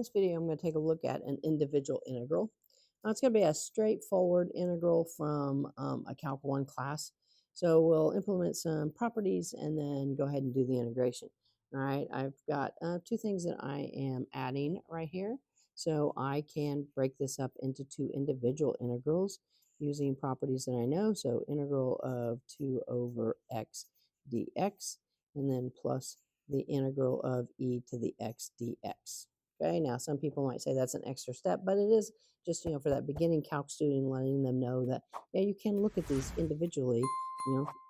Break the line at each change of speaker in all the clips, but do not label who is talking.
this video, I'm going to take a look at an individual integral. Now, it's going to be a straightforward integral from a Calc 1 class. So we'll implement some properties and then go ahead and do the integration. All right, I've got two things that I am adding right here. So I can break this up into two individual integrals using properties that I know. So integral of 2 over x dx, and then plus the integral of e to the x dx. Okay, now some people might say that's an extra step, but it is just, for that beginning calc student, letting them know that, yeah, you can look at these individually,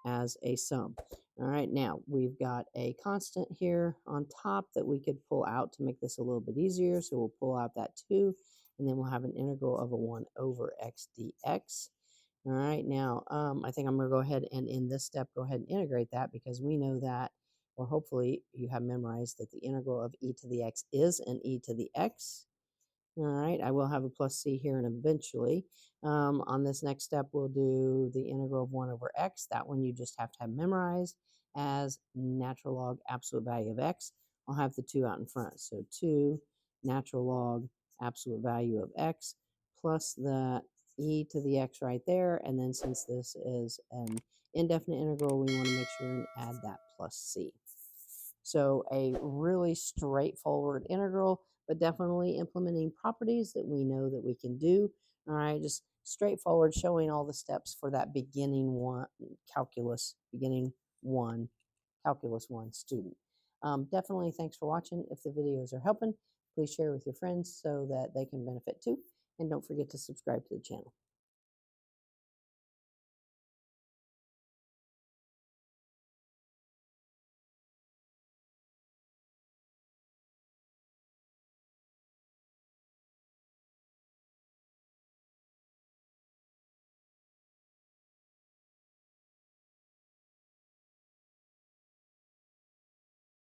as a sum. All right, now we've got a constant here on top that we could pull out to make this a little bit easier. So we'll pull out that 2, and then we'll have an integral of a 1 over x dx. All right, now I think I'm going to go ahead and in this step, go ahead and integrate that, because we know that, or hopefully you have memorized that the integral of e to the x is an e to the x. All right, I will have a plus c here and eventually. On this next step, we'll do the integral of 1 over x. That one you just have to have memorized as natural log absolute value of x. I'll have the 2 out in front. So 2 natural log absolute value of x plus the e to the x right there. And then since this is an indefinite integral, we want to make sure and add that plus c. So a really straightforward integral, but definitely implementing properties that we know that we can do. All right, just straightforward, showing all the steps for that beginning one calculus student. Definitely thanks for watching. If the videos are helping, please share with your friends so that they can benefit too. And don't forget to subscribe to the channel.